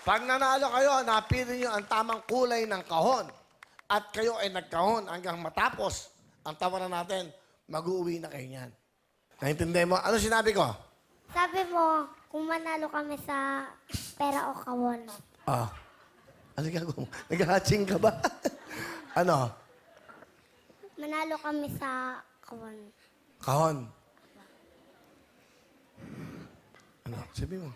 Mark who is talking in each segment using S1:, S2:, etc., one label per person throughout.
S1: Pag nanalo kayo, napili nyo ang tamang kulay ng kahon at kayo ay nagkahon hanggang matapos ang tawaran natin, mag-uwi na kayo niyan. Naintindihan mo? Ano sinabi ko?
S2: Sabi mo, kung manalo kami sa pera o kawon.
S1: Ah. Ano gagawin mo? Nag-hatching ka ba? Ano?
S2: Manalo kami sa kawon.
S1: Kahon. Ano? Sabi mo.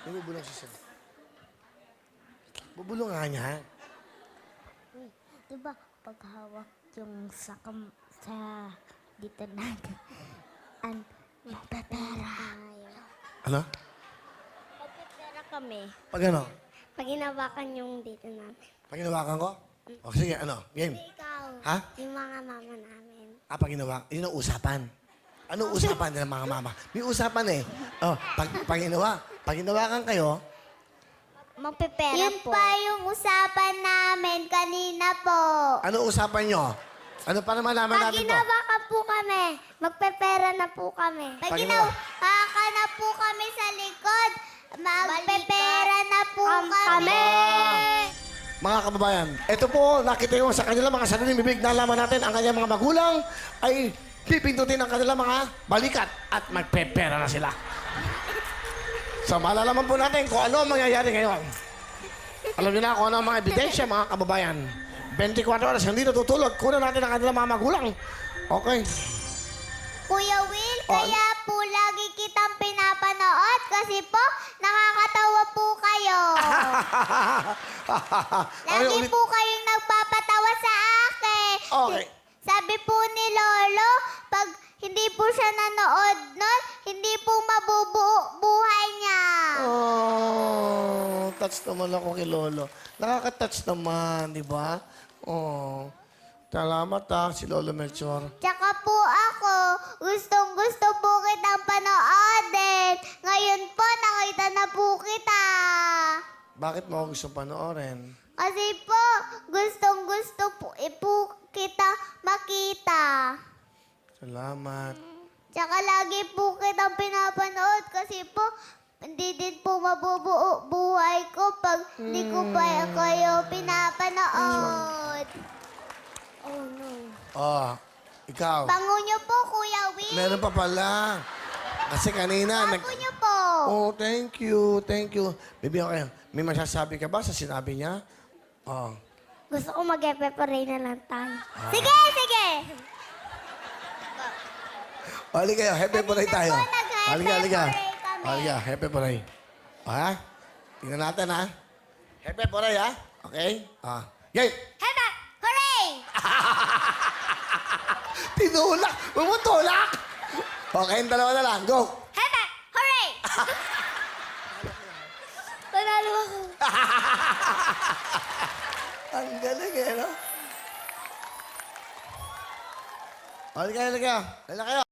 S1: May bubulong siya. Bubulong nga niya.
S2: Diba, pag hawak yung sa dito natin, magpapera.
S1: Ano?
S2: Magpapera kami.
S1: Pag ano?
S2: Pag hinawakan yung dito namin.
S1: Pag hinawakan ko? O sige, ano? Game.
S2: Ikaw.
S1: Ha?
S2: Yung mga mama namin.
S1: Ah, pag hinawakan. Yun ang usapan. Ano usapan ng mga mama? May usapan eh. Oh, pag hinawakan kayo,
S2: Magpapera
S3: Yun
S2: po.
S3: pa yung usapan namin kanina po.
S1: ano usapan nyo? Ano pa naman naman
S2: Pag
S1: natin to?
S2: hinawakan po kami, magpapera na po kami.
S3: Pag
S1: Pag
S3: ginawaka na po kami sa likod, magpepera na po kami.
S1: Mga kababayan, ito po, nakita nyo sa kanilang mga sariling bibig, nalaman natin ang kanyang mga magulang ay pipindutin ang kanilang mga balikat at magpepera na sila. So, malalaman po natin kung ano ang mangyayari ngayon. Alam niyo na kung ano ang mga ebidensya, mga kababayan. 24 oras, hindi natutulog. Kunan natin ang kanilang mga magulang. Okay.
S3: Kuya Will,
S1: Oh,
S3: kaya po lagi kitang pinapanood kasi po nakakatawa po kayo. Lagi
S1: ulit.
S3: po kayong nagpapatawa sa akin.
S1: Okay.
S3: Sabi po ni Lolo, pag hindi po siya nanood nun, hindi po mabubuo buhay niya.
S1: Oh, touch naman ako kay Lolo. Nakaka-touch naman, di ba? Oh, salamat si Lolo Melchor.
S3: Tsaka po ako, gustong-gusto po kitang panoodin. Ngayon po, nakita na po kita.
S1: Bakit mo ako gusto panoorin?
S3: Kasi po, gustong-gusto po, kita makita.
S1: Salamat.
S3: Tsaka lagi po kitang pinapanood kasi po, hindi din po mabubuo buhay ko pag hindi ko pa kayo pinapanood.
S2: Oh no.
S1: Oh, ikaw.
S3: Bango niyo po, Kuya Will.
S1: Meron pa pala. Kasi kanina,
S3: Bango niyo po.
S1: Oh, thank you, thank you. Baby, okay. May masasabi ka ba sa sinabi niya? Oh.
S2: Gusto ko mag-epeparay na lang tayo.
S3: Sige, sige.
S1: Hali kayo, happy paray tayo.
S3: po, nag-happy
S1: Halika, halika.
S3: paray kami.
S1: Halika, happy paray. Ha? Tingnan natin, ha? Happy paray, ha? Okay? Ah. Yay!
S3: Heba! Hooray!
S1: Tinulak! Huwag mo tulak! Okay, yung dalawa na lang. Go!
S3: Heba! Hooray!
S2: Panalo ako.
S1: Ang galing, eh, no? Halika, halika. Halika kayo.